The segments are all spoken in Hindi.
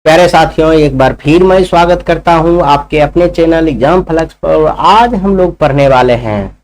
प्यारे साथियों, एक बार फिर मैं स्वागत करता हूं आपके अपने चैनल एग्जाम फ्लक्स पर। आज हम लोग पढ़ने वाले हैं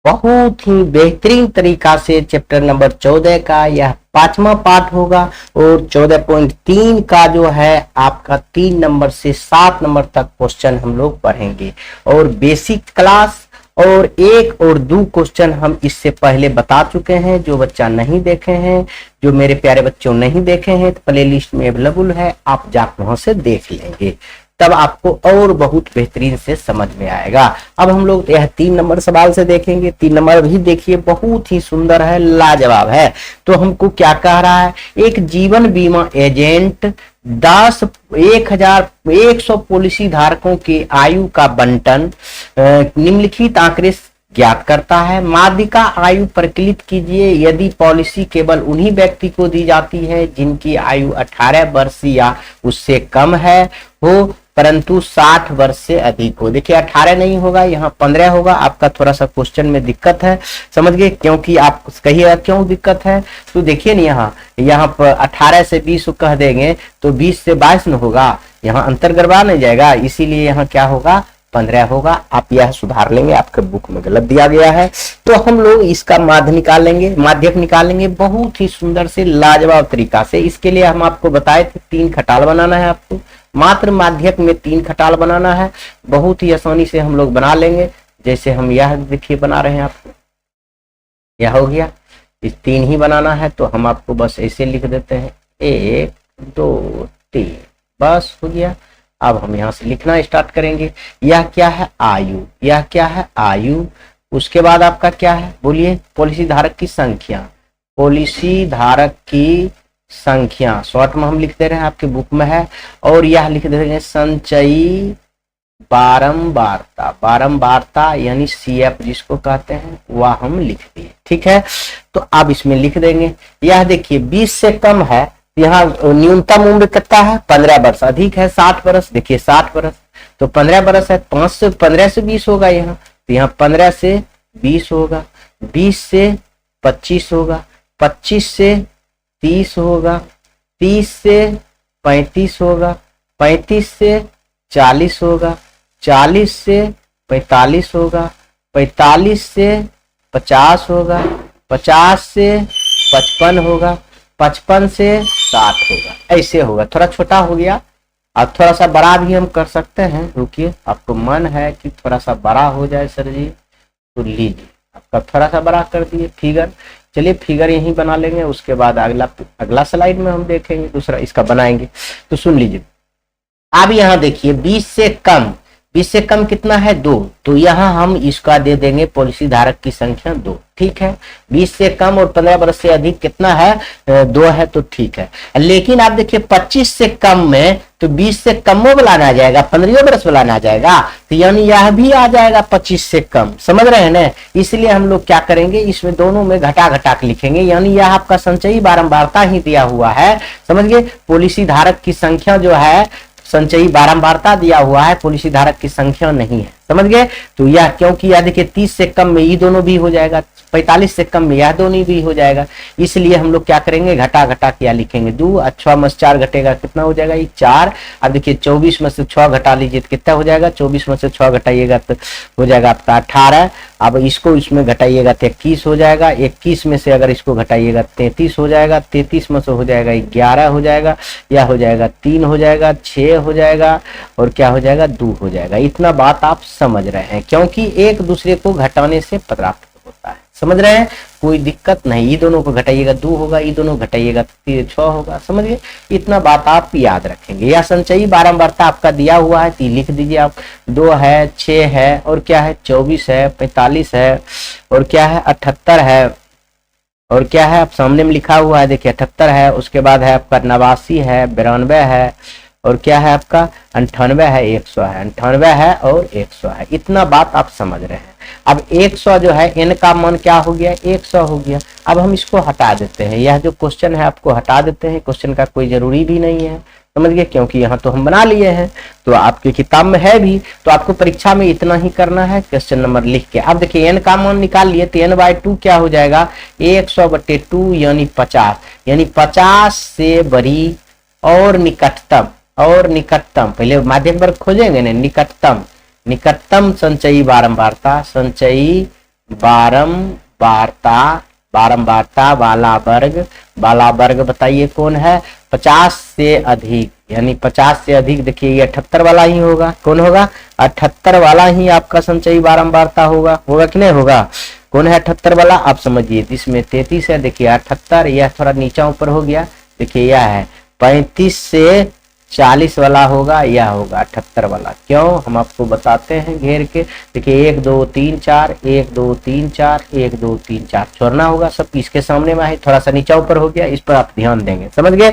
बहुत ही बेहतरीन तरीका से चैप्टर नंबर 14 का यह 5वां पार्ट होगा। और 14.3 का जो है आपका 3 नंबर से 7 नंबर तक क्वेश्चन हम लोग पढ़ेंगे। और बेसिक क्लास और 1 और 2 क्वेश्चन हम इससे पहले बता चुके हैं। जो बच्चा नहीं देखे हैं, जो मेरे प्यारे बच्चों नहीं देखे हैं, तो प्ले लिस्ट में अवेलेबल है, आप जाकर वहां से देख लेंगे, तब आपको और बहुत बेहतरीन से समझ में आएगा। अब हम लोग यह 3 नंबर सवाल से देखेंगे। 3 नंबर भी देखिए, बहुत ही सुंदर है, लाजवाब है। तो हमको क्या कह रहा है, एक जीवन बीमा एजेंट 1,100 पॉलिसी धारकों की आयु का बंटन निम्नलिखित आंकड़े ज्ञात करता है। माध्यिका आयु प्रकलित कीजिए यदि पॉलिसी केवल उन्हीं व्यक्ति को दी जाती है जिनकी आयु 18 वर्ष या उससे कम है हो, परंतु 60 वर्ष से अधिक हो। देखिए 18 नहीं होगा, यहाँ 15 होगा। आपका थोड़ा सा क्वेश्चन में दिक्कत है, समझ गए, क्योंकि आप कहिएगा क्यों दिक्कत है। तो देखिए ना, यहाँ पर 18 से 20 कह देंगे तो 20 से 22 न होगा, यहाँ अंतर गड़बड़ा नहीं जाएगा, इसीलिए यहाँ क्या होगा, 15 होगा। आप यह सुधार लेंगे, आपके बुक में गलत दिया गया है। तो हम लोग इसका माध्यक निकालेंगे बहुत ही सुंदर से लाजवाब तरीका से। इसके लिए हम आपको बताए थे 3 खटाल बनाना है आपको, मात्र माध्यक में 3 खटाल बनाना है। बहुत ही आसानी से हम लोग बना लेंगे। जैसे हम यह देखिए बना रहे हैं, आपको यह हो गया, इस 3 ही बनाना है। तो हम आपको बस ऐसे लिख देते हैं 1 2 3, बस हो गया। अब हम यहाँ से लिखना स्टार्ट करेंगे। यह क्या है, आयु। यह क्या है, आयु। उसके बाद आपका क्या है, बोलिए, पॉलिसी धारक की संख्या। पॉलिसी धारक की संख्या शॉर्ट में हम लिख दे रहे हैं, आपके बुक में है। और यह लिख दे रहे हैं संचयी बारंबारता। बारंबारता यानी CF जिसको कहते हैं, वह हम लिख दिए, ठीक है। तो अब इसमें लिख देंगे, यह देखिए 20 से कम है, यहाँ न्यूनतम उम्र कितना है, 15 वर्ष, अधिक है 60 वर्ष। देखिए 60 वर्ष, तो 15 वर्ष है, 15 से 20 होगा यहाँ, तो यहाँ 15 से 20 होगा, 20 से 25 होगा, 25 से 30 होगा, 30 से 35 होगा, 35 से 40 होगा, 40 से 45 होगा, 45 से 50 होगा, 50 से 55 होगा, 55 से 60 होगा, ऐसे होगा। थोड़ा छोटा हो गया, अब थोड़ा सा बड़ा भी हम कर सकते हैं। रुकिए, आपको मन है कि थोड़ा सा बड़ा हो जाए सर जी, तो लीजिए, आपका थोड़ा सा बड़ा कर दिए फिगर। चलिए फिगर यहीं बना लेंगे, उसके बाद अगला स्लाइड में हम देखेंगे, दूसरा इसका बनाएंगे। तो सुन लीजिए, अब यहाँ देखिए 20 से कम, 20 से कम कितना है, 2। तो यहाँ हम इसका दे देंगे पॉलिसी धारक की संख्या 2, ठीक है। 20 से कम और 15 वर्ष से अधिक कितना है, 2 है, तो ठीक है। लेकिन आप देखिए 25 से कम में तो 20 से कम बुलाना आ जाएगा, 15 वर्ष बुलाना आ जाएगा, तो यानी यह भी आ जाएगा 25 से कम, समझ रहे हैं ना। इसलिए हम लोग क्या करेंगे, इसमें दोनों में घटा घटा के लिखेंगे, यानी यह आपका संचयी बारंबारता ही दिया हुआ है, समझ गए। पॉलिसी धारक की संख्या जो है, संचयी बारंबारता दिया हुआ है, पॉलिसी धारक की संख्या नहीं है, समझ गए। तो यह क्योंकि यह देखिए 30 से कम में ये दोनों भी हो जाएगा, 45 से कम में यह दोनों भी हो जाएगा, इसलिए हम लोग क्या करेंगे, घटा घटा क्या लिखेंगे, 2 और 6 में से 4 घटेगा, कितना हो जाएगा, ये 4। अब देखिए 24 में से 6 घटा लीजिए तो कितना हो जाएगा, 24 में से 6 घटाइएगा तो हो जाएगा आपका 18। अब इसको इसमें घटाइएगा तो 21 हो जाएगा, 21 में से अगर इसको घटाइएगा 33 हो जाएगा, 33 में से हो जाएगा 11 हो जाएगा, या हो जाएगा 3 हो जाएगा, 6 हो जाएगा, और क्या हो जाएगा, 2 हो जाएगा। इतना बात आप समझ रहे हैं, क्योंकि एक दूसरे को घटाने से प्राप्त होता है, समझ रहे हैं, कोई दिक्कत नहीं। ये दोनों को घटाइएगा 2 होगा, ये दोनों घटाइएगा 6 होगा, समझ गए। इतना बात आप याद रखेंगे। यह संचयी बारंबारता आपका दिया हुआ है, तो लिख दीजिए आप, 2 है, 6 है, और क्या है, 24 है, 45 है, और क्या है, 78 है, और क्या है, आप सामने में लिखा हुआ है, देखिए 78 है। उसके बाद है आपका 89 है, 92 है, और क्या है आपका 98 है, 100 है, 98 है और 100 है। इतना बात आप समझ रहे हैं। अब 100 जो है, n का मान क्या हो गया, 100 हो गया। अब हम इसको हटा देते हैं, यह जो क्वेश्चन है आपको हटा देते हैं, क्वेश्चन का कोई जरूरी भी नहीं है, समझ गए, क्योंकि यहाँ तो हम बना लिए हैं, तो आपकी किताब में है भी, तो आपको परीक्षा में इतना ही करना है, क्वेश्चन नंबर लिख के। अब देखिए n का मान निकाल लिए, तो n/2 क्या हो जाएगा, 100/2 यानी 50, यानी 50 से बड़ी और निकटतम और निकटतम, पहले माध्यक वर्ग खोजेंगे ना, निकटतम, निकटतम संचयी बारंबारता, संचयी बारंबारता, बारंबारता वाला वर्ग बताइए कौन है, 50 से अधिक, यानी 50 से अधिक, देखिए ये 78 वाला ही होगा, कौन होगा, 78 वाला ही आपका संचयी बारंबारता होगा, होगा कि नहीं होगा, कौन है 78 वाला, आप समझिए, इसमें 33 है, देखिए 78, यह थोड़ा नीचा ऊपर हो गया, देखिए यह है 35 से 40 वाला होगा, यह होगा 78 वाला, क्यों हम आपको बताते हैं घेर के, देखिए 1 2 3 4, 1 2 3 4, 1 2 3 4 छोड़ना होगा, सब इसके सामने में है, थोड़ा सा नीचा ऊपर हो गया, इस पर आप ध्यान देंगे, समझ गए।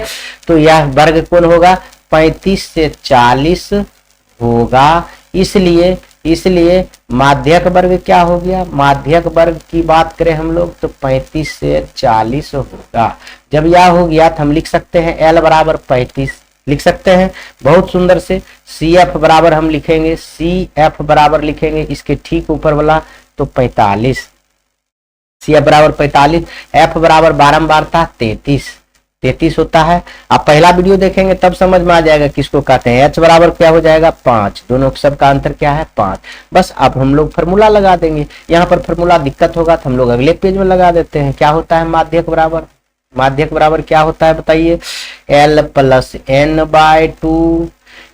तो यह वर्ग कौन होगा, 35 से 40 होगा, इसलिए माध्यक वर्ग क्या हो गया, माध्यक वर्ग की बात करें हम लोग तो 35 से 40 होगा। जब यह हो गया तो हम लिख सकते हैं L बराबर 35 लिख सकते हैं, बहुत सुंदर से। CF बराबर हम लिखेंगे, CF बराबर लिखेंगे इसके ठीक ऊपर वाला तो 45, CF बराबर 45, F बराबर बारंबारता 33 होता है। आप पहला वीडियो देखेंगे तब समझ में आ जाएगा किसको कहते हैं। H बराबर क्या हो जाएगा 5, दोनों सब का अंतर क्या है 5। बस अब हम लोग फॉर्मूला लगा देंगे, यहाँ पर फॉर्मूला दिक्कत होगा तो हम लोग अगले पेज में लगा देते हैं। क्या होता है माध्यक बराबर, माध्यक बराबर क्या होता है बताइए, L प्लस N/2,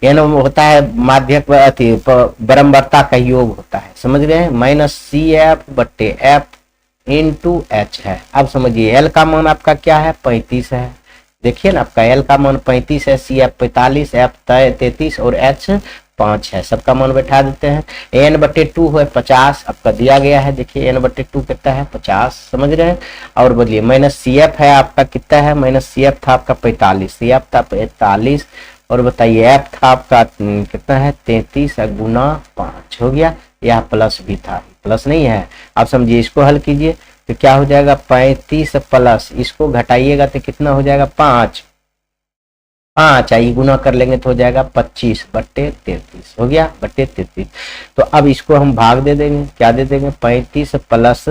N होता है माध्यक बारंबारता का योग होता है, समझ गए हैं, माइनस CF बट्टे F इंटू H है। अब समझिए L का मान आपका क्या है 35 है, देखिए ना आपका L का मान 35 है, CF 45, F 33 और H 5 है, सबका मान बैठा देते हैं। N/2 है 50 आपका दिया गया है, देखिए N/2 कितना है 50, समझ रहे हैं। और बोलिए माइनस CF है आपका कितना है, माइनस CF था आपका 45, CF था 45 और बताइए F था आपका कितना है 33 गुना 5 हो गया, यह प्लस भी था, प्लस नहीं है। आप समझिए इसको हल कीजिए तो क्या हो जाएगा 35 प्लस इसको घटाइएगा तो कितना हो जाएगा 5 आइए गुना कर लेंगे तो हो जाएगा 25 बट्टे 33 हो गया, बट्टे 33। तो अब इसको हम भाग दे देंगे, क्या दे देंगे 35 प्लस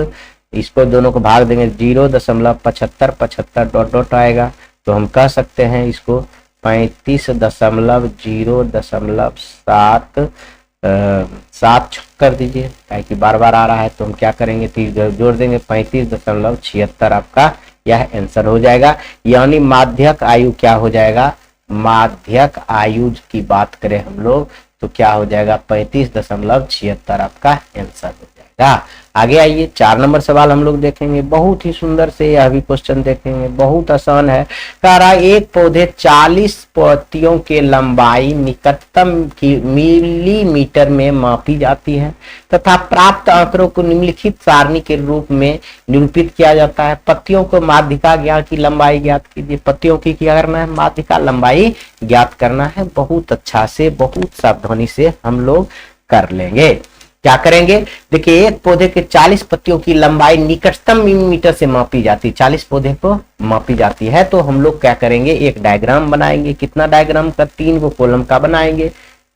इसको दोनों को भाग देंगे 0.75 डॉट डॉट आएगा, तो हम कह सकते हैं इसको 35.0.7 कर दीजिए, काहे कि बार बार आ रहा है तो हम क्या करेंगे तो जोड़ देंगे 35.76 आपका यह आंसर हो जाएगा। यानी माध्यक आयु क्या हो जाएगा, माध्यक आयु की बात करें हम लोग तो क्या हो जाएगा 35.76 आपका आंसर हो जाएगा। आगे आइए 4 नंबर सवाल हम लोग देखेंगे, बहुत ही सुंदर से यह भी क्वेश्चन देखेंगे, बहुत आसान है। कह रहा है एक पौधे 40 पत्तियों के लंबाई निकटतम की मिलीमीटर में मापी जाती है तथा प्राप्त आंकड़ों को निम्नलिखित सारणी के रूप में निरूपित किया जाता है। पत्तियों को माध्यिका ज्ञात की लंबाई ज्ञात कीजिए, पत्तियों की क्या करना है माध्यिका लंबाई ज्ञात करना है। बहुत अच्छा से बहुत सावधानी से हम लोग कर लेंगे। क्या करेंगे देखिए एक पौधे के 40 पत्तियों की लंबाई निकटतम मिलीमीटर से मापी जाती है, 40 पौधे को मापी जाती है। तो हम लोग क्या करेंगे एक डायग्राम बनाएंगे, कितना डायग्राम का 3 गो कॉलम का बनाएंगे,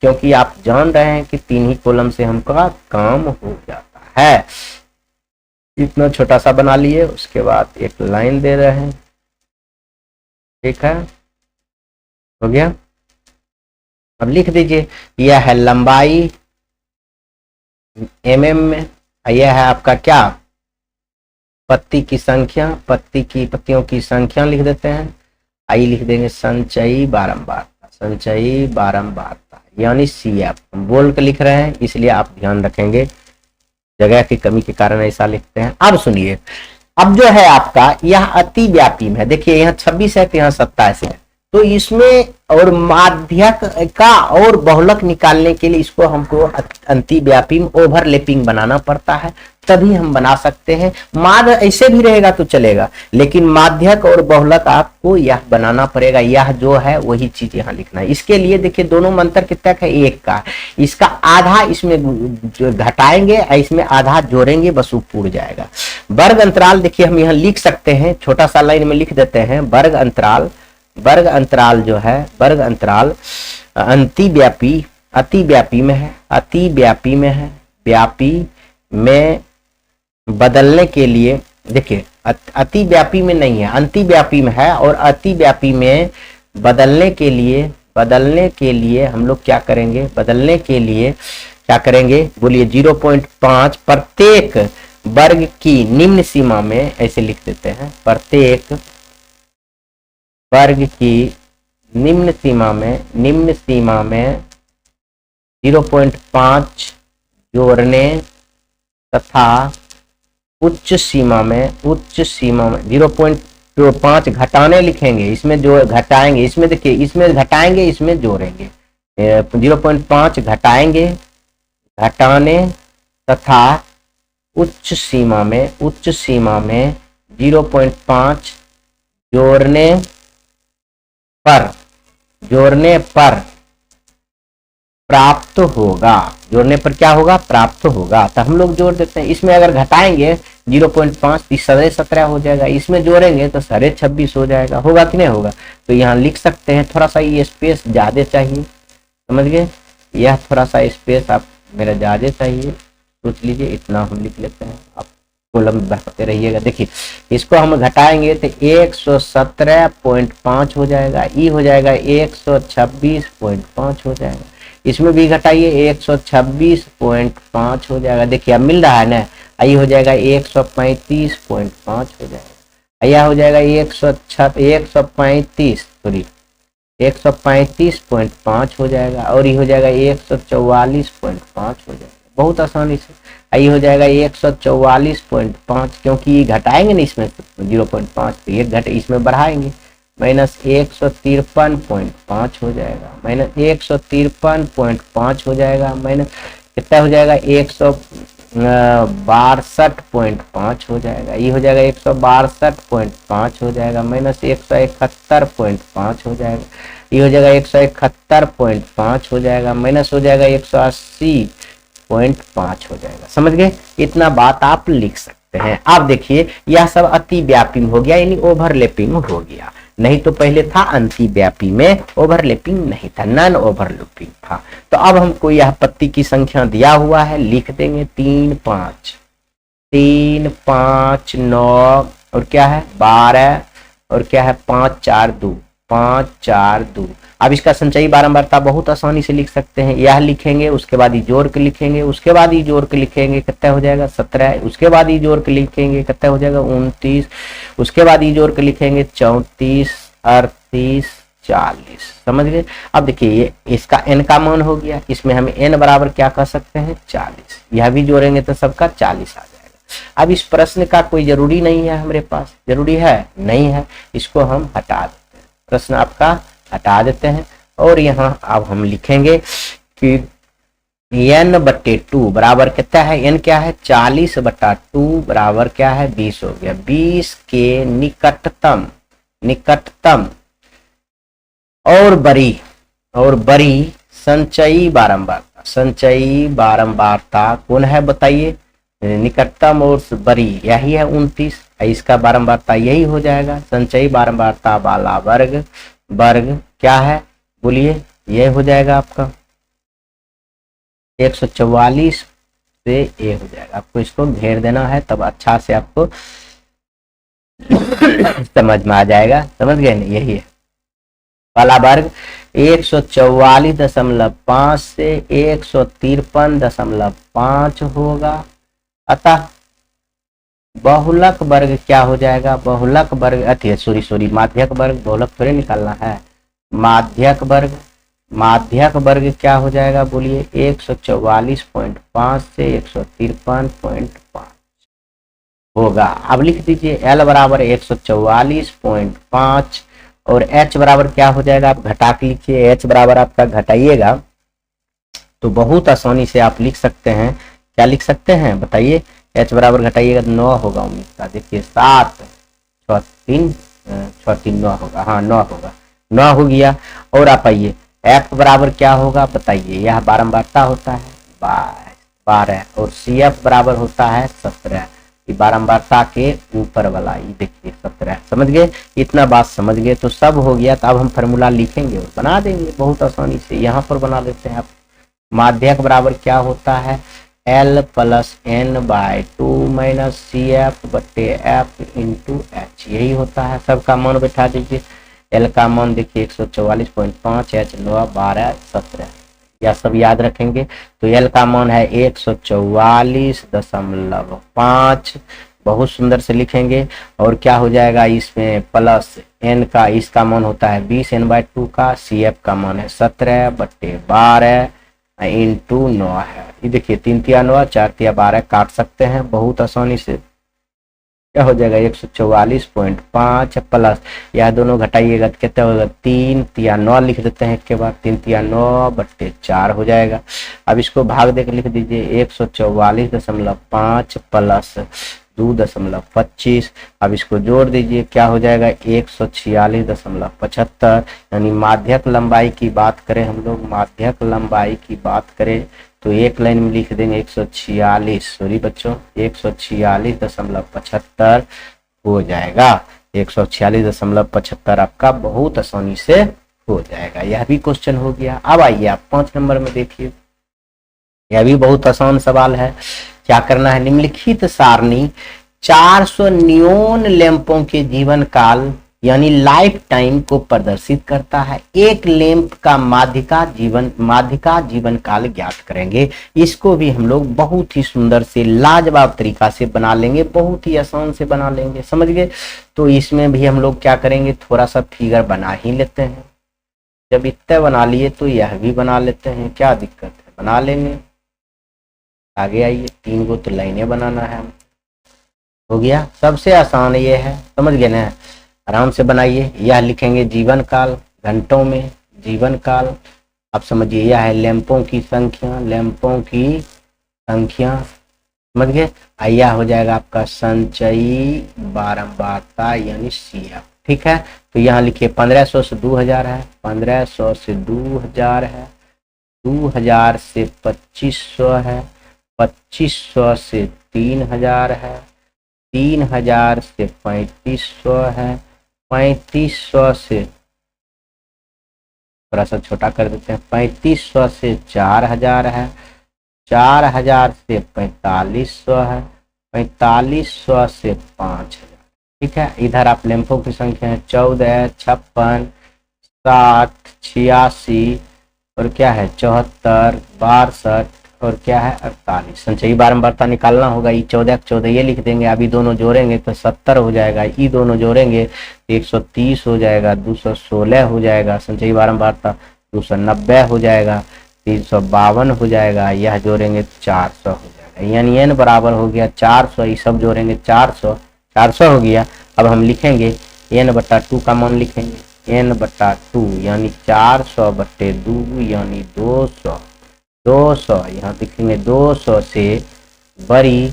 क्योंकि आप जान रहे हैं कि 3 ही कॉलम से हमका काम हो जाता है। इतना छोटा सा बना लिए, उसके बाद एक लाइन दे रहे हैं, ठीक है हो गया। अब लिख दीजिए यह है लंबाई mm में, यह है आपका क्या पत्ती की संख्या, पत्तियों की संख्या लिख देते हैं। आइए लिख देंगे संचयी बारंबारता, संचयी बारंबारता यानी CF हम बोल के लिख रहे हैं, इसलिए आप ध्यान रखेंगे, जगह की कमी के कारण ऐसा लिखते हैं। अब सुनिए, अब जो है आपका यह अति व्यापी में है, देखिए यहाँ 26 है तो यहाँ 27 है, तो इसमें और माध्यक का और बहुलक निकालने के लिए इसको हमको अंतिव्यापी में ओवरलैपिंग बनाना पड़ता है, तभी हम बना सकते हैं। माध्य ऐसे भी रहेगा तो चलेगा, लेकिन माध्यक और बहुलक आपको यह बनाना पड़ेगा, यह जो है वही चीज यहाँ लिखना है। इसके लिए देखिए दोनों में अंतर कितना है 1 का, इसका आधा इसमें घटाएंगे, इसमें आधा जोड़ेंगे, बस वो पूर्ण जाएगा। वर्ग अंतराल देखिए हम यहाँ लिख सकते हैं, छोटा सा लाइन में लिख देते हैं वर्ग अंतराल, वर्ग अंतराल जो है वर्ग अंतराल अतिव्यापी में है, अतिव्यापी में है, व्यापी में बदलने के लिए देखिए अतिव्यापी में नहीं है, अंतिव्यापी में है, और अतिव्यापी में बदलने के लिए बदलने के लिए हम लोग क्या करेंगे, बदलने के लिए क्या करेंगे बोलिए, 0.5 प्रत्येक वर्ग की निम्न सीमा में, ऐसे लिख देते हैं, प्रत्येक वर्ग की निम्न सीमा में 0.5 जोड़ने तथा उच्च सीमा में 0.5 घटाने लिखेंगे, इसमें जो घटाएंगे, इसमें देखिए, इसमें घटाएंगे, इसमें जोड़ेंगे, 0.5 घटाएंगे, घटाने तथा उच्च सीमा में 0.5 जोड़ने पर प्राप्त होगा, जोड़ने पर क्या होगा, प्राप्त होगा। तो हम लोग जोड़ देते हैं, इसमें अगर घटाएंगे 0.5 तो 17 हो जाएगा, इसमें जोड़ेंगे तो 26.5 हो जाएगा, होगा कि नहीं होगा। तो यहाँ लिख सकते हैं, थोड़ा सा ये स्पेस ज्यादा चाहिए, समझ गए, यह थोड़ा सा स्पेस आप मेरा ज्यादा चाहिए, सोच लीजिए, इतना हम लिख लेते हैं, आप कॉलम बढ़ाते रहिएगा। देखिए इसको हम घटाएंगे तो 117.5 हो जाएगा, ई हो जाएगा 126.5 हो जाएगा, इसमें भी घटाइए 126.5 हो जाएगा। देखिए अब मिल रहा है ना, आई हो जाएगा 135.5 हो जाएगा, यह हो जाएगा 135.5 हो जाएगा, और ये हो जाएगा 144.5 हो जाएगा, बहुत आसानी से। ये हो जाएगा 144.5, क्योंकि ये घटाएंगे ना इसमें 0.5, तो ये घट इसमें बढ़ाएंगे, माइनस 153.5 हो जाएगा, माइनस 153.5 हो जाएगा, माइनस कितना हो जाएगा 162.5 हो जाएगा, ये हो जाएगा 162.5 हो जाएगा, माइनस 171.5 हो जाएगा, ये हो जाएगा 171.5 हो जाएगा, माइनस हो जाएगा 180.5 हो जाएगा। समझ गए, इतना बात आप लिख सकते हैं। आप देखिए यह सब अतिव्यापी हो गया, यानी ओवरलैपिंग हो गया, नहीं तो पहले था अतिव्यापी में ओवरलैपिंग नहीं था, नॉन ओवरलैपिंग था। तो अब हमको यह पत्ती की संख्या दिया हुआ है, लिख देंगे 3 5 9 और क्या है 12 और क्या है 5 4 2। अब इसका संचयी बारंबारता बहुत आसानी से लिख सकते हैं, यह लिखेंगे, उसके बाद ही जोड़ के लिखेंगे, उसके बाद ही जोड़ के लिखेंगे, कितना हो जाएगा 17, उसके बाद ही जोड़ के लिखेंगे, कितना हो जाएगा 29, उसके बाद ही जोड़ के लिखेंगे 34 38 40। समझ गए। अब देखिए ये इसका n का मान हो गया, इसमें हम n बराबर क्या कर सकते हैं 40, यह भी जोड़ेंगे तो सबका 40 आ जाएगा। अब इस प्रश्न का कोई जरूरी नहीं है हमारे पास, जरूरी है नहीं है, इसको हम हटा देते हैं, प्रश्न आपका हटा देते हैं। और यहाँ अब हम लिखेंगे कि n/2 बराबर कितना है, n क्या है 40/2 बराबर क्या है 20 हो गया। 20 के निकटतम और बड़ी संचयी बारंबारता कौन है बताइए, निकटतम और बड़ी यही है 29, इसका बारंबारता यही हो जाएगा। संचयी बारंबारता वाला वर्ग क्या है बोलिए, ये हो जाएगा आपका 144 से ये हो जाएगा। आपको इसको घेर देना है, तब अच्छा से आपको समझ में आ जाएगा, समझ गए ना, यही है वाला वर्ग 144.5 से 153.5 होगा। अतः बहुलक वर्ग क्या हो जाएगा, बहुलक वर्ग सॉरी माध्यक वर्ग, बहुलक थोड़े निकालना है, माध्यक वर्ग क्या हो जाएगा बोलिए 144.5 से 153.5 होगा। अब लिख दीजिए L बराबर 144.5 और H बराबर क्या हो जाएगा, आप घटा के लिखिए, H बराबर आपका घटाइएगा तो बहुत आसानी से आप लिख सकते हैं, क्या लिख सकते हैं बताइए, H बराबर घटाइएगा 9 होगा, उम्मीद का देखिए 7 6 3 9 होगा, हाँ 9 होगा, 9 हो गया। और आप आइए F बराबर क्या होगा बताइए, यह बारंबारता होता है 12 और CF बराबर होता है 17, बारंबारता के ऊपर वाला ये देखिए 17। समझ गए, इतना बात समझ गए तो सब हो गया। तो अब हम फॉर्मूला लिखेंगे और बना देंगे बहुत आसानी से, यहाँ पर बना देते हैं आप। माध्यक बराबर क्या होता है L + n/2 - CF/F × H, यही होता है। सबका मान बैठा दीजिए, एल का मान देखिए 144.5, एच 9, 12, 17, या सब याद रखेंगे। तो एल का मान है 144.5, बहुत सुंदर से लिखेंगे। और क्या हो जाएगा इसमें प्लस एन का, इसका मान होता है 20n/2 का, सी एफ का मान है 17/12 इंटू 9 है। ये देखिए 3 तिया 9, 4 तिया 12 काट सकते हैं बहुत आसानी से। क्या हो जाएगा 144.5 प्लस, यह दोनों घटाइएगा तो कितना होगा 3 तिया 9 लिख देते हैं एक के बाद, 3 तिया 9/4 हो जाएगा। अब इसको भाग देकर लिख दीजिए 144.5 प्लस 2.25। अब इसको जोड़ दीजिए क्या हो जाएगा 146.75। यानी माध्यक लंबाई की बात करें, हम लोग माध्यक लंबाई की बात करें तो एक लाइन में लिख देंगे 146, सॉरी बच्चों 146.75 हो जाएगा। 146.75 आपका बहुत आसानी से हो जाएगा। यह भी क्वेश्चन हो गया। अब आइए आप 5 नंबर में देखिए, यह भी बहुत आसान सवाल है। क्या करना है, निम्नलिखित सारणी 400 नियोन लैंपों के जीवन काल यानी लाइफ टाइम को प्रदर्शित करता है। एक लैंप का माध्यिका जीवन काल ज्ञात करेंगे। इसको भी हम लोग बहुत ही सुंदर से लाजवाब तरीका से बना लेंगे, बहुत ही आसान से बना लेंगे, समझ गए। तो इसमें भी हम लोग क्या करेंगे, थोड़ा सा फिगर बना ही लेते हैं। जब इतना बना लिए तो यह भी बना लेते हैं, क्या दिक्कत है, बना लेंगे। आगे आइए, 3 गो तो लाइनें बनाना है, हो गया। सबसे आसान ये है, समझ गए ना, आराम से बनाइए। यह लिखेंगे जीवन काल घंटों में, जीवन काल। अब समझिए यह है लैंपों की संख्या, लैंपों की संख्या, समझ गए। यह हो जाएगा आपका संचयी बारंबारता यानी सीएफ, ठीक है। तो यहाँ लिखिए 1500 से 2000 है, 1500 से 2000 है, 2000 से 2500 है, 2500 से 3000 है, 3000 से 3500 है, 3500 से थोड़ा सा छोटा कर देते हैं, 3500 से 4000 है, 4000 से 4500 है, 4500 से 5000, ठीक है। इधर आप लैंपों की संख्या है 14, 56, 60, 86 और क्या है 74, 62 और क्या है 48। संचयी बारंबारता निकालना होगा, ये 14 14 ये लिख देंगे। अभी दोनों जोड़ेंगे तो 70 हो जाएगा, ये दोनों जोड़ेंगे तो 130 हो जाएगा, 216 हो जाएगा, संचयी बारंबारता 290 हो जाएगा, 352 हो जाएगा, यह जोड़ेंगे 400 हो जाएगा। यानी n बराबर हो गया 400, ये सब जोड़ेंगे 400 हो गया। अब हम लिखेंगे n/2 का मान लिखेंगे, n/2 यानी 400/2 यानी 200, यहाँ लिखेंगे 200 से बड़ी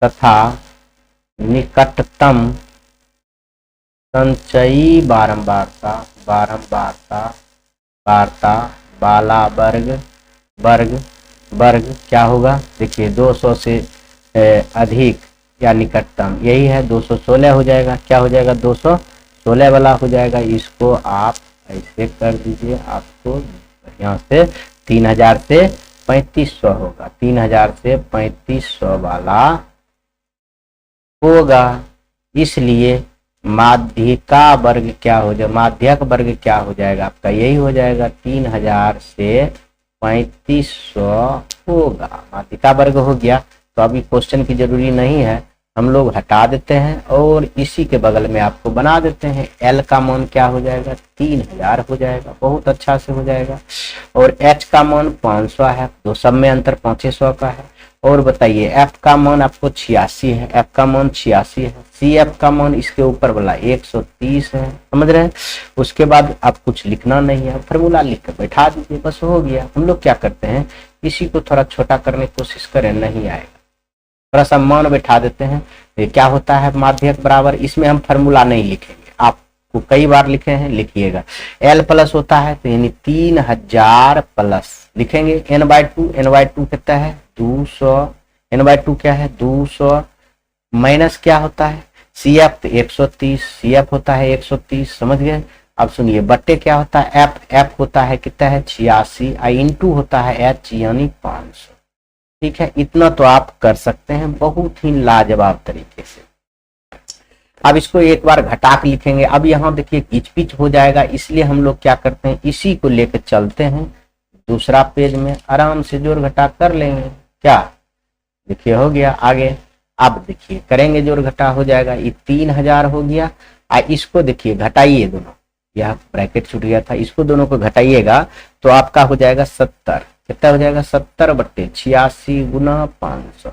तथा निकटतम संचयी बारंबारता वाला वर्ग क्या होगा, देखिए 200 से अधिक या निकटतम यही है 216 हो जाएगा। क्या हो जाएगा 216 वाला हो जाएगा। इसको आप ऐसे कर दीजिए, आपको यहाँ से 3000 से 3500 होगा, 3000 से 3500 वाला होगा। इसलिए माध्यिका वर्ग क्या हो जाएगा, माध्यक वर्ग क्या हो जाएगा आपका, यही हो जाएगा 3000 से 3500 होगा। माध्यिका वर्ग हो गया। तो अभी क्वेश्चन की जरूरी नहीं है, हम लोग हटा देते हैं और इसी के बगल में आपको बना देते हैं। एल का मान क्या हो जाएगा 3000 हो जाएगा, बहुत अच्छा से हो जाएगा। और एच का मान 500 है, तो सब में अंतर 500 का है। और बताइए एफ का मान आपको 86 है, एफ का मान 86 है, सी एफ का मान इसके ऊपर वाला 130 है, समझ रहे हैं। उसके बाद आप कुछ लिखना नहीं है, फॉर्मूला लिख कर बैठा दीजिए, बस हो गया। हम लोग क्या करते हैं, इसी को थोड़ा छोटा करने की कोशिश करें, नहीं आएगा, थोड़ा सा मान बैठा देते हैं। ये क्या होता है माध्यक बराबर, इसमें हम फॉर्मूला नहीं लिखेंगे, आपको कई बार लिखे हैं, लिखिएगा। एल प्लस होता है तो यानी 3000 प्लस लिखेंगे n/2 कितना है 200, n/2 क्या है 200 माइनस क्या होता है सी एफ तो 130, सी एफ होता है 130, समझ गए। अब सुनिए बट्टे क्या होता है एफ होता है कितना है 86, इंटू होता है एच यानी 500, ठीक है। इतना तो आप कर सकते हैं बहुत ही लाजवाब तरीके से। अब इसको एक बार घटा के लिखेंगे। अब यहाँ देखिए किच पिच हो जाएगा, इसलिए हम लोग क्या करते हैं, इसी को लेकर चलते हैं दूसरा पेज में, आराम से जोड़ घटा कर लेंगे। क्या देखिए हो गया आगे। अब देखिए करेंगे जोड़ घटा हो जाएगा, ये 3000 हो गया। इसको देखिए घटाइए दोनों, यह ब्रैकेट छूट गया था, इसको दोनों को घटाइएगा तो आपका हो जाएगा 70। कितना हो जाएगा, 70/86 गुना 500,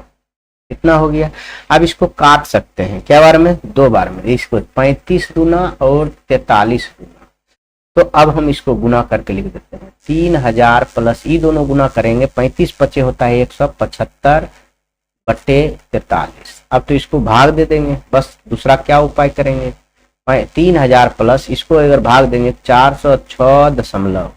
कितना हो गया। अब इसको काट सकते हैं क्या बार में, 2 बार में, इसको 35 गुना और 43 गुना। तो अब हम इसको गुना करके लिख देते हैं, 3000 प्लस ये दोनों गुना करेंगे, 35 पचे होता है 175/43। अब तो इसको भाग दे देंगे, बस दूसरा क्या उपाय करेंगे, 3000 प्लस इसको अगर भाग देंगे 406 दशमलव,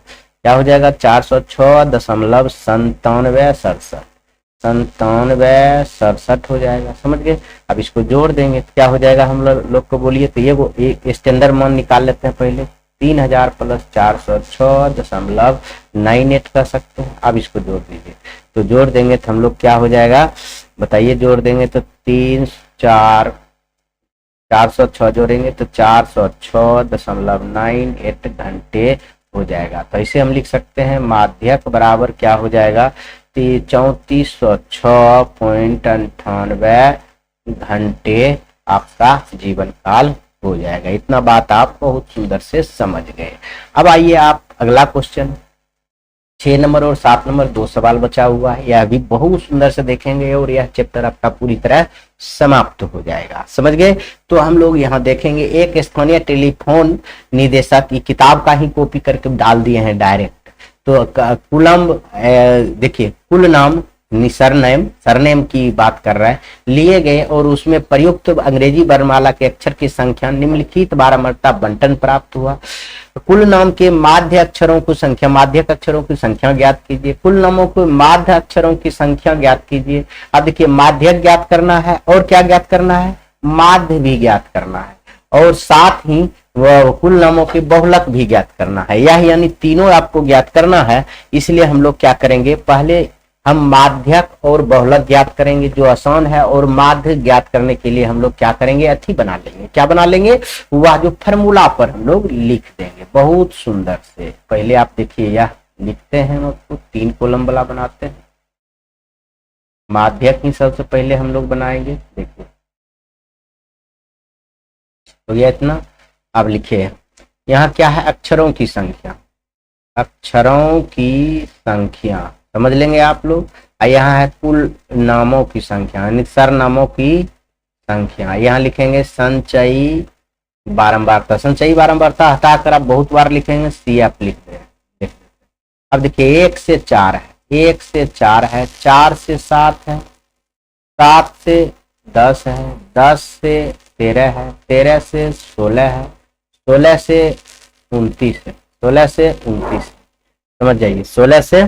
क्या हो जाएगा 406.9767 हो जाएगा, समझ गए। अब इसको जोड़ देंगे क्या हो जाएगा, हम लोग को बोलिए तो ये वो एक स्टैंडर्ड मान निकाल लेते हैं पहले, 3000 प्लस 406.98 कर सकते हैं। अब इसको जोड़ दीजिए, तो जोड़ देंगे तो हम लोग क्या हो जाएगा बताइए, जोड़ देंगे तो 406 जोड़ेंगे तो 406.98 घंटे हो जाएगा। तो इसे हम लिख सकते हैं माध्यक बराबर क्या हो जाएगा, 3406.98 घंटे आपका जीवन काल हो जाएगा। इतना बात आप बहुत सुंदर से समझ गए। अब आइए आप अगला क्वेश्चन 6 नंबर और 7 नंबर 2 सवाल बचा हुआ है, यह भी बहुत सुंदर से देखेंगे और यह चैप्टर आपका पूरी तरह समाप्त हो जाएगा, समझ गए। तो हम लोग यहाँ देखेंगे एक स्थानीय टेलीफोन निदेशक की किताब का ही कॉपी करके डाल दिए हैं डायरेक्ट। तो कुलम देखिए कुल नाम सरनेम की बात कर रहा है, लिए गए और उसमें प्रयुक्त अंग्रेजी वर्णमाला के अक्षर की संख्या निम्नलिखित 12 मर्तबा बंटन प्राप्त हुआ। कुल नाम के माध्य अक्षरों की संख्या, माध्यक अक्षरों की संख्या ज्ञात कीजिए। कुल नामों को माध्य अक्षरों की संख्या ज्ञात कीजिए। अब देखिए माध्यक ज्ञात करना है और क्या ज्ञात करना है, माध्य भी ज्ञात करना है, और साथ ही वह कुल नामों के बहुलक भी ज्ञात करना है, यह यानी तीनों आपको ज्ञात करना है। इसलिए हम लोग क्या करेंगे, पहले हम माध्यक और बहुलक ज्ञात करेंगे जो आसान है, और माध्य ज्ञात करने के लिए हम लोग क्या करेंगे, अथी बना लेंगे। क्या बना लेंगे, वह जो फॉर्मूला पर हम लोग लिख देंगे बहुत सुंदर से। पहले आप देखिए यह लिखते हैं, उसको 3 कॉलम वाला बनाते हैं। माध्यक ही सबसे पहले हम लोग बनाएंगे, देखिए तो ये इतना। अब लिखिए यहाँ क्या है, अक्षरों की संख्या, अक्षरों की संख्या समझ लेंगे आप लोग। यहाँ है कुल नामों की संख्या यानी सरनामों की संख्या। यहाँ लिखेंगे संचयी बारंबारता, संचयी बारंबारता हटाकर आप बहुत बार लिखेंगे, सी आप लिख दें। अब देखिए 1 से 4 है, 1 से 4 है, 4 से 7 है, 7 से 10 है, 10 से 13 है, 13 से 16 है, 16 से 29 है, 16 से 29 समझ जाइए। 16 से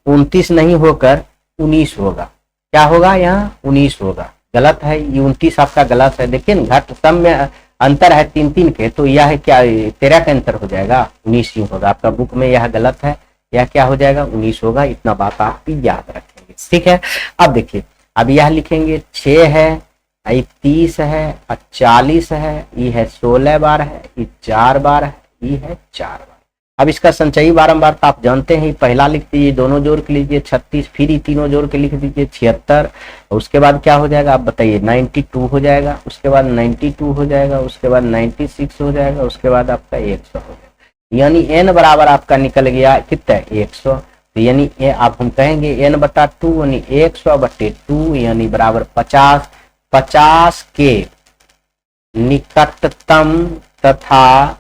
29 नहीं होकर 19 होगा, क्या होगा यहाँ 19 होगा, गलत है ये 29 आपका गलत है। देखिए घट सम में अंतर है 3 के, तो यह क्या 13 का अंतर हो जाएगा, 19 ही होगा। आपका बुक में यह गलत है, यह क्या हो जाएगा 19 होगा। इतना बात आप याद रखेंगे, ठीक है। अब देखिए अब यह लिखेंगे 6 है, ये 30 है, 40 है, ये है 16 बार है, ये 4 बार है, ये है 4 बार। अब इसका संचयी बारंबारता आप जानते हैं, पहला लिख दीजिए, दोनों जोड़ के लीजिए 36, फिर ये तीनों जोड़ के लिख दीजिए 76, उसके बाद क्या हो जाएगा आप बताइए 92 हो जाएगा, उसके बाद 92 हो जाएगा, उसके बाद 96 हो जाएगा, उसके बाद आपका 100 हो जाएगा। यानी n बराबर आपका निकल गया कितना 100। तो यानी आप हम कहेंगे n/2 यानी 100/2 यानी बराबर 50। 50 के निकटतम तथा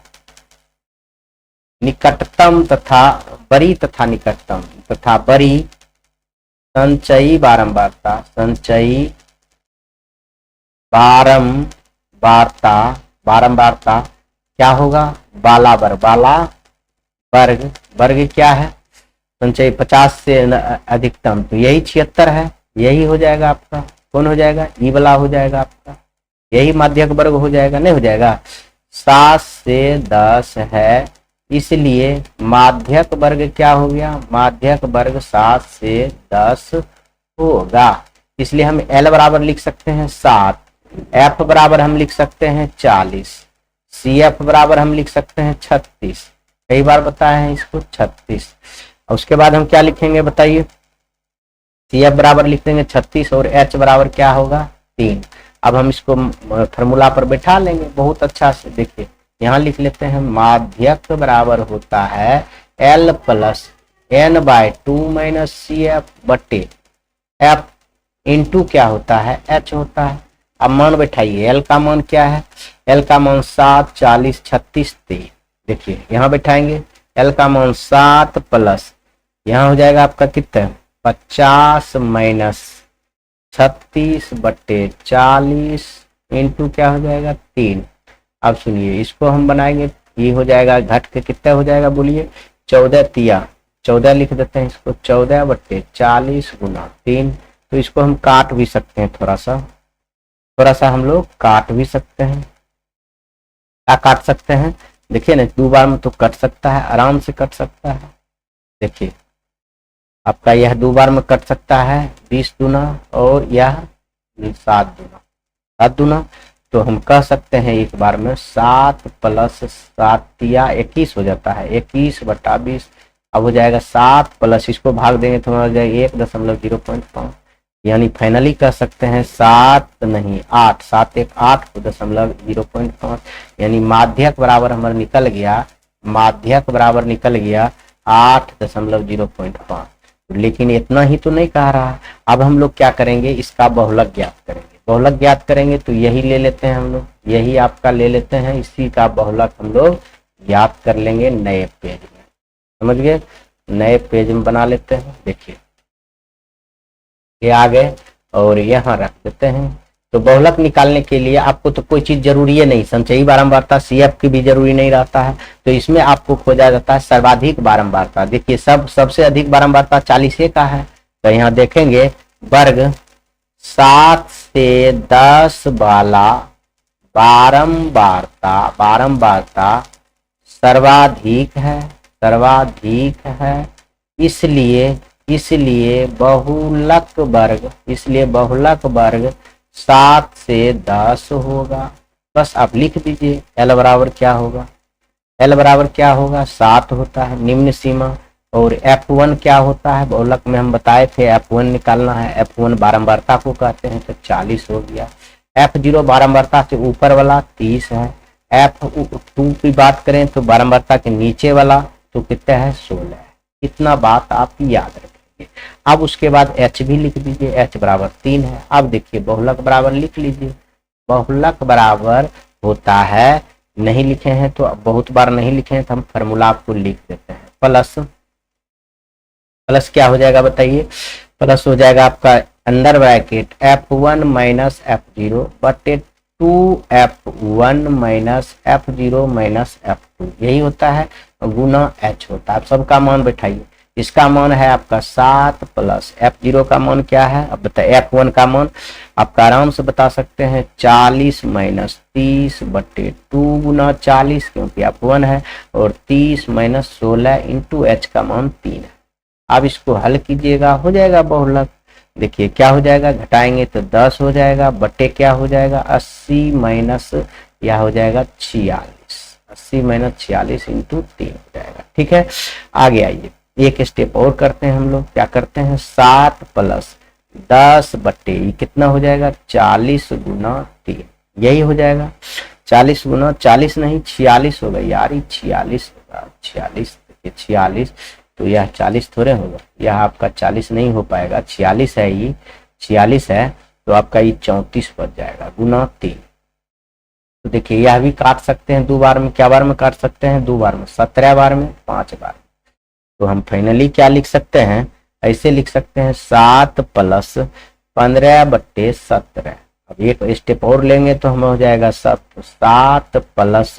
बड़ी तथा निकटतम तथा बड़ी संचयी बारंबारता, संचयी बारंबारता क्या होगा, बाला वर्ग, वर्ग क्या है संचयी 50 से अधिकतम, तो यही 76 है, यही हो जाएगा आपका, कौन हो जाएगा ई वाला हो जाएगा आपका, यही माध्यक वर्ग हो जाएगा, नहीं हो जाएगा। 7 से 10 है, इसलिए माध्यक वर्ग क्या हो गया, माध्यक वर्ग 7 से 10 होगा। इसलिए हम L बराबर लिख सकते हैं 7, एफ बराबर हम लिख सकते हैं 40, सी एफ बराबर हम लिख सकते हैं 36, कई बार बताए हैं इसको 36। और उसके बाद हम क्या लिखेंगे बताइए, सी एफ बराबर लिख देंगे 36 और एच बराबर क्या होगा 3। अब हम इसको फॉर्मूला पर बैठा लेंगे बहुत अच्छा से। देखिए यहाँ लिख लेते हैं, माध्यक बराबर होता है L plus N by 2 minus C F बटे एफ इंटू क्या होता है एच होता है। अब मान बैठाइए, एल का मान क्या है, एल का मान 7, 40, 36, 23। देखिए यहाँ बैठाएंगे, एल का मान 7 प्लस यहाँ हो जाएगा आपका कितना 50 माइनस 36 बटे 40 इंटू क्या हो जाएगा 3। अब सुनिए इसको हम बनाएंगे, ये हो जाएगा घट के कितना हो जाएगा बोलिए 14 तिया 14 लिख देते हैं इसको, 14 बटे 40 गुना 3। तो इसको हम काट भी सकते हैं, थोड़ा सा हम लोग काट भी सकते हैं। क्या काट सकते हैं, देखिए ना 2 बार में तो कट सकता है, आराम से कट सकता है। देखिए आपका यह 2 बार में कट सकता है 20 दूना और यह 7 दूना। तो हम कह सकते हैं एक बार में 7 प्लस 7 या 21 हो जाता है, 21 बटा 20। अब हो जाएगा 7 प्लस इसको भाग देंगे तो हो जाएगा 1.05, यानी फाइनली कह सकते हैं 7 नहीं 8, 7 1 8 0.5, यानी माध्यक बराबर हमारा निकल गया, माध्यक बराबर निकल गया 8.05। लेकिन इतना ही तो नहीं कह रहा। अब हम लोग क्या करेंगे, इसका बहुलक ज्ञात करेंगे। बहुलक ज्ञात करेंगे तो यही ले लेते हैं हम लोग, यही आपका ले लेते हैं, इसी का बहुलक हम लोग ज्ञात कर लेंगे नए पेज में। समझ गए, नए पेज में बना लेते हैं। देखिए ये आ गए और यहाँ रख देते हैं। तो बहुलक निकालने के लिए आपको तो कोई चीज जरूरी है नहीं, संचयी बारंबारता सीएफ की भी जरूरी नहीं रहता है। तो इसमें आपको खोजा जाता है सर्वाधिक बारंबारता। देखिए सबसे अधिक बारंबारता 40 का है। तो यहाँ देखेंगे वर्ग 7 से 10 वाला बारंबारता सर्वाधिक है, इसलिए बहुलक वर्ग 7 से 10 होगा। बस आप लिख दीजिए L बराबर क्या होगा 7 होता है निम्न सीमा। और F1 क्या होता है, बहुलक में हम बताए थे F1 निकालना है। F1 बारंबारता को कहते हैं, तो 40 हो गया। F0 बारंबारता से ऊपर वाला 30 है। F2 की बात करें तो बारंबारता के नीचे वाला तो कितना है 16 है। इतना बात आप याद रखेंगे। अब उसके बाद H भी लिख दीजिए, H बराबर 3 है। अब देखिए बहुलक बराबर लिख लीजिए, बहुलक बराबर होता है, नहीं लिखे हैं तो बहुत बार नहीं लिखे हैं तो हम फॉर्मूला आपको लिख देते हैं। प्लस क्या हो जाएगा बताइए, प्लस हो जाएगा आपका under bracket F1 minus F0 बटे 2F1 minus F0 minus F2, यही होता है गुना H होता है। आप सबका मान बैठाइए। इसका मान है आपका 7 प्लस F0 का मान क्या है, अब बताइए F1 का मान आपका आराम से बता सकते हैं 40 माइनस 30 बटे 2 गुना 40, क्योंकि F1 है, और 30 माइनस 16 इंटू H का मान 3 है। अब इसको हल कीजिएगा, हो जाएगा बहुलक। देखिए क्या हो जाएगा, घटाएंगे तो 10 हो जाएगा बटे क्या हो जाएगा 80 माइनस या हो जाएगा 46, 80 माइनस 46 इंटू 3 हो जाएगा। ठीक है, आगे आइए एक स्टेप और करते हैं हम लोग। क्या करते हैं 7 प्लस 10 बटे ये कितना हो जाएगा 40 गुना 3, यही हो जाएगा 40 गुना 40 नहीं 46 होगा यार, ये 46 होगा 46। देखिए 46 तो यह 40 थोड़े होगा, यह आपका 40 नहीं हो पाएगा, 46 है, ये 46 है तो आपका ये 34 बच जाएगा गुना 3। तो देखिए यह भी काट सकते हैं 2 बार में, क्या बार में काट सकते हैं 2 बार में, 17 बार में, 5 बार में। तो हम फाइनली क्या लिख सकते हैं, ऐसे लिख सकते हैं 7 प्लस 15 बटे 17। अब एक स्टेप और लेंगे तो हम हो जाएगा 7 प्लस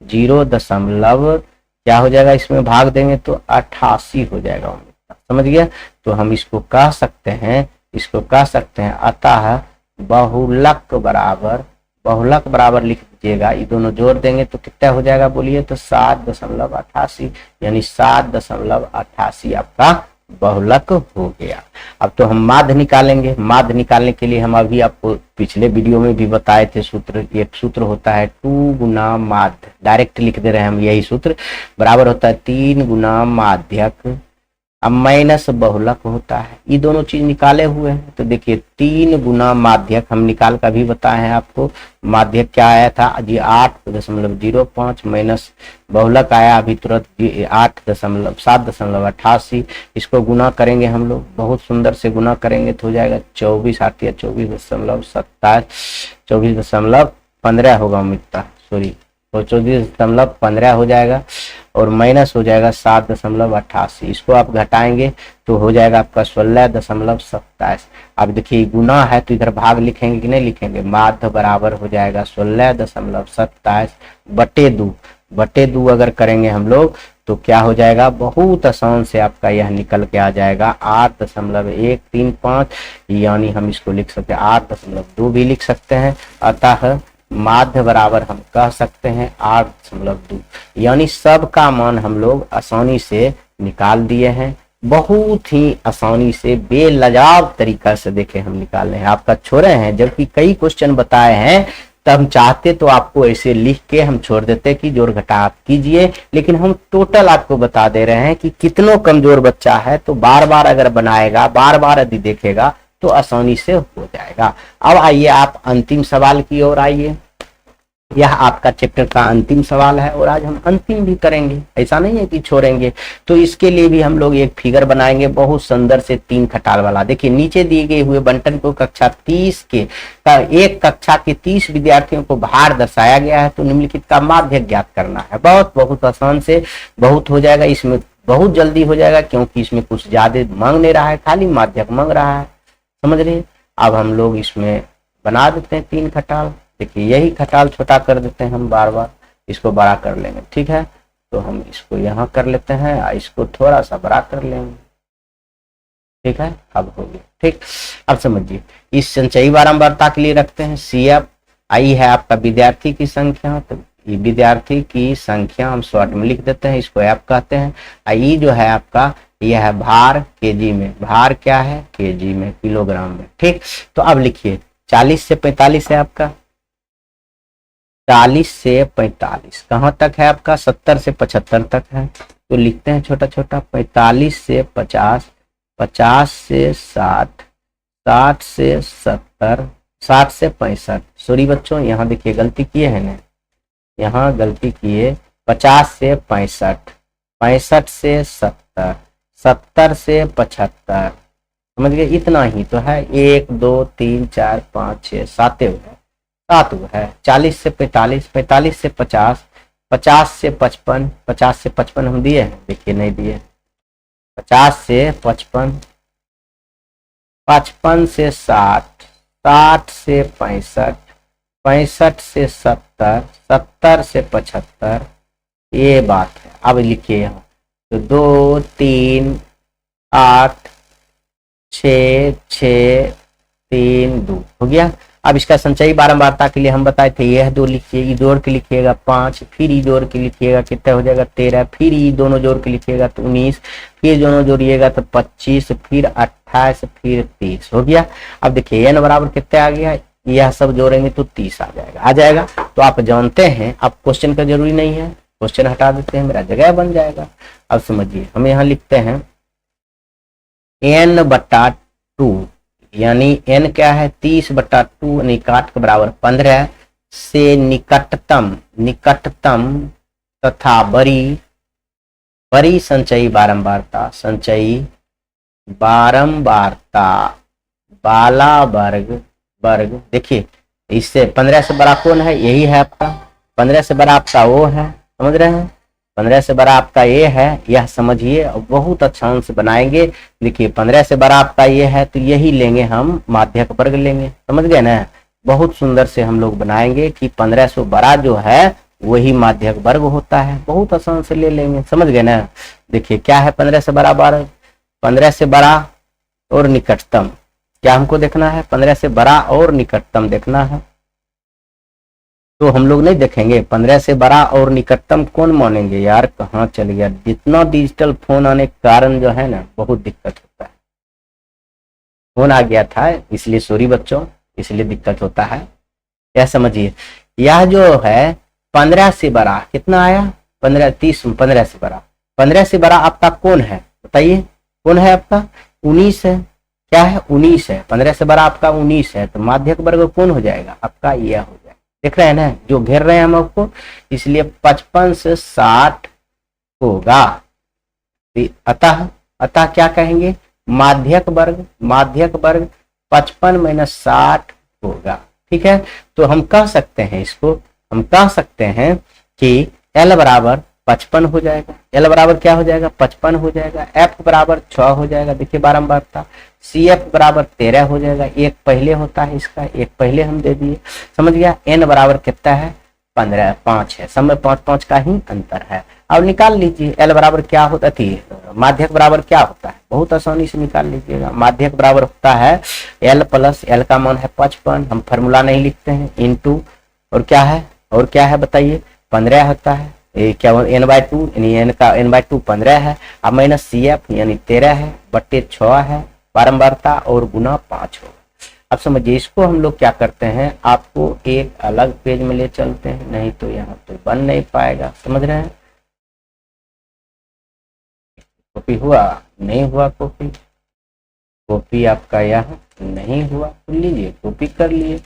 0 क्या हो जाएगा, इसमें भाग देंगे तो 88 हो जाएगा। समझ गया। तो हम इसको कह सकते हैं अतः बहुलक बराबर लिख दीजिएगा, ये दोनों जोड़ देंगे तो कितना हो जाएगा बोलिए, तो 7.88, यानी 7.88 आपका बहुलक हो गया। अब तो हम माध्य निकालेंगे। माध्य निकालने के लिए हम अभी आपको पिछले वीडियो में भी बताए थे सूत्र। एक सूत्र होता है 2 गुना माध्य, डायरेक्ट लिख दे रहे हैं हम यही सूत्र, बराबर होता है 3 गुना माध्यक अब माइनस बहुलक होता है। ये दोनों चीज निकाले हुए हैं तो देखिए 3 गुना माध्यक हम निकाल कर भी बताए हैं आपको। माध्यक क्या आया था जी 8.05 माइनस बहुलक आया अभी तुरंत 7.88। इसको गुना करेंगे हम लोग, बहुत सुंदर से गुना करेंगे तो हो जाएगा 24 आती है 24.27 24.15 होगा मिलता, सॉरी तो 24.15 हो जाएगा और माइनस हो जाएगा 7.88। इसको आप घटाएंगे तो हो जाएगा आपका 16.27। अब देखिए गुना है तो इधर भाग लिखेंगे कि नहीं लिखेंगे, माध्य बराबर हो जाएगा 16.27 बटे 2 अगर करेंगे हम लोग तो क्या हो जाएगा, बहुत आसान से आपका यह निकल के आ जाएगा 8.135, यानी हम इसको लिख सकते हैं 8.2 भी लिख सकते हैं। अतः माध्य बराबर हम कह सकते हैं 8.2, यानी सब का मान हम लोग आसानी से निकाल दिए हैं। बहुत ही आसानी से बेलजाब तरीका से देखे हम निकाले हैं, आपका छोड़े हैं। जबकि कई क्वेश्चन बताए हैं तो हम चाहते तो आपको ऐसे लिख के हम छोड़ देते कि जोड़ घटा आप कीजिए, लेकिन हम टोटल आपको बता दे रहे हैं कि कितनों कमजोर बच्चा है तो बार बार अगर बनाएगा, बार बार यदि देखेगा तो आसानी से हो जाएगा। अब आइए आप अंतिम सवाल की ओर आइए। यह आपका चैप्टर का अंतिम सवाल है और आज हम अंतिम भी करेंगे, ऐसा नहीं है कि छोड़ेंगे। तो इसके लिए भी हम लोग एक फिगर बनाएंगे बहुत सुंदर से 3 खटाल वाला। देखिए नीचे दिए गए हुए बंटन को कक्षा 30 के एक कक्षा के 30 विद्यार्थियों को भार दर्शाया गया है, तो निम्नलिखित का माध्य ज्ञात करना है। बहुत आसान से बहुत हो जाएगा, इसमें बहुत जल्दी हो जाएगा क्योंकि इसमें कुछ ज्यादा मांग नहीं रहा है, खाली माध्यक मांग रहा है, समझ रहे। अब हम लोग इसमें बना देते हैं 3 खटाल। देखिए यही खटाल छोटा कर देते हैं हम, बार बार इसको बड़ा कर लेंगे, ठीक है। तो हम इसको यहाँ कर लेते हैं और इसको थोड़ा सा बड़ा कर लेंगे, ठीक है। अब हो गया, ठीक। अब समझिए इस संचयी बारंबारता के लिए रखते हैं CF। आई है आपका विद्यार्थी की संख्या, तो ये विद्यार्थी की संख्या हम शॉर्ट में लिख देते हैं, इसको F कहते हैं। आई जो है आपका यह है भार केजी में, भार क्या है केजी में, किलोग्राम में, ठीक। तो अब लिखिए 40 से 45 है आपका, 40 से 45 कहाँ तक है आपका, 70 से 75 तक है। तो लिखते हैं छोटा छोटा 45 से 50, 50 से 60, 60 से 70, 60 से 65। सॉरी बच्चों यहाँ देखिए गलती किए है ना, यहाँ गलती किए 50 से 65, 65 से 70, 70 से 75, समझ गए। इतना ही तो है, 1 2 3 4 5 6 7 है, 7 है। 40 से 45, 45 से 50, 50 से 55, 50 से 55 हम दिए हैं, देखिए नहीं दिए। 50 से 55, 55 से 60, 60 से 65, 65 से 70, 70 से 75, ये बात है। अब लिखिए यहाँ तो 2 3 8 6 6 3 2 हो गया। अब इसका संचयी बारंबारता के लिए हम बताए थे यह 2 लिखिए, ई जोड़ के लिखिएगा 5, फिर ई जोड़ के लिखिएगा कितना हो जाएगा 13, फिर ई दोनों जोड़ के लिखिएगा तो 19, फिर दोनों जोड़िएगा तो 25, फिर 28, फिर 30 हो गया। अब देखिए n बराबर कितने आ गया, यह सब जोड़ेंगे तो 30 आ जाएगा। तो आप जानते हैं अब क्वेश्चन का जरूरी नहीं है, क्वेश्चन हटा देते हैं, मेरा जगह बन जाएगा। अब समझिए हम यहाँ लिखते हैं n/2, यानी n क्या है 30/2, निकाट के बराबर 15 से निकटतम तथा बड़ी संचयी बारंबारता, संचयी बारंबारता वाला वर्ग। देखिए इससे 15 से बड़ा कौन है, यही है आपका, 15 से बड़ा आपका वो है, समझ रहे हैं, 15 से बड़ा आपका ये है, यह समझिए बहुत अच्छा से बनाएंगे। देखिए 15 से बड़ा आपका ये है तो यही लेंगे हम, माध्यक वर्ग लेंगे, समझ गए ना। बहुत सुंदर से हम लोग बनाएंगे कि 15 से बड़ा जो है वही माध्यक वर्ग होता है, बहुत आसान से ले लेंगे, समझ गए ना। देखिए क्या है 15 से बड़ा वर्ग, 15 से बड़ा और निकटतम, क्या हमको देखना है 15 से बड़ा और निकटतम देखना है। तो हम लोग नहीं देखेंगे 15 से बड़ा और निकटतम कौन मानेंगे यार, कहाँ चल गया। जितना डिजिटल फोन आने के कारण जो है ना बहुत दिक्कत होता है। फोन आ गया था इसलिए सॉरी बच्चों, इसलिए दिक्कत होता है। क्या समझिए, यह जो है 15 से बड़ा कितना आया, 15 30 15 से बड़ा, 15 से बड़ा आपका कौन है बताइए, कौन है आपका 19 है। क्या है 19 है, 15 से बड़ा आपका 19 है, तो माध्यक वर्ग कौन हो जाएगा आपका यह हो जाएगा। देख रहे हैं ना जो घेर रहे हैं हम आपको, इसलिए 55 से 60 होगा। अतः अतः क्या कहेंगे, माध्यक वर्ग 55 माइनस 60 होगा। ठीक है, तो हम कह सकते हैं इसको, हम कह सकते हैं कि L बराबर 55 हो जाएगा। L बराबर क्या हो जाएगा 55 हो जाएगा। F बराबर 6 हो जाएगा, देखिए बारंबारता। CF बराबर 13 हो जाएगा, एक पहले होता है इसका, एक पहले हम दे दिए, समझ गया। N बराबर कितना है 15 5 है, सब में 5 का ही अंतर है। अब निकाल लीजिए L बराबर क्या होता थी, माध्यक बराबर क्या होता है, बहुत आसानी से निकाल लीजिएगा। माध्यक बराबर होता है L प्लस L का मान है 55, हम फॉर्मूला नहीं लिखते हैं, इनटू और क्या है बताइए 15 होता है, क्या n/2 यानी n/2 15 है। अब माइनस CF यानी 13 है, बट्टे 6 है, बारंबारता और गुना 5 होगा। अब समझिए इसको हम लोग क्या करते हैं, आपको एक अलग पेज में ले चलते हैं, नहीं तो यहाँ तो बन नहीं पाएगा, समझ रहे हैं। कॉपी हुआ नहीं हुआ, कॉपी आपका यहाँ नहीं हुआ, तो लीजिए कॉपी कर लिए,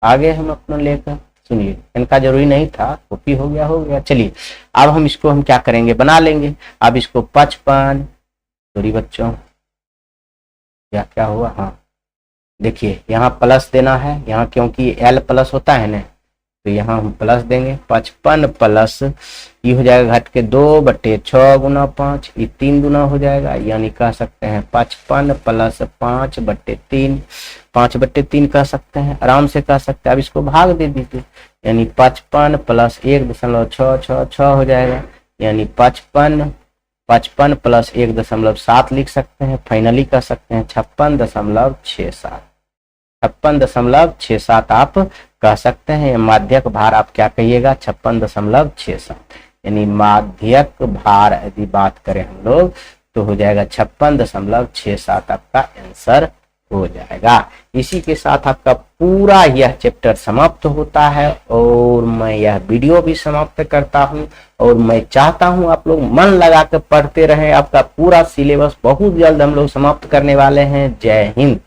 आगे हम अपना लेकर। सुनिए इनका जरूरी नहीं था, कॉपी हो गया। चलिए अब हम इसको हम क्या करेंगे, बना लेंगे। अब इसको 55, सॉरी बच्चों क्या हुआ, हाँ देखिए यहाँ प्लस देना है, यहाँ क्योंकि L प्लस होता है ना, तो यहाँ हम प्लस देंगे। 55 प्लस ये हो जाएगा घट के 2/6 गुना 5, ये 3 गुना हो जाएगा, यानी कह सकते हैं 55 प्लस 5/3, 5/3 कह सकते हैं, आराम से कह सकते हैं। अब इसको भाग दे दीजिए, यानी 55 प्लस 1.666 हो जाएगा, यानी 55 प्लस 1.7 लिख सकते हैं, फाइनली कह सकते हैं 56.67, 56.67 आप कह सकते हैं। माध्यक भार आप क्या कहिएगा 56.67, यानी माध्यक भार यदि बात करें हम लोग तो हो जाएगा 56.67 आपका आंसर हो जाएगा। इसी के साथ आपका पूरा यह चैप्टर समाप्त होता है और मैं यह वीडियो भी समाप्त करता हूं, और मैं चाहता हूं आप लोग मन लगा कर पढ़ते रहें। आपका पूरा सिलेबस बहुत जल्द हम लोग समाप्त करने वाले हैं। जय हिंद।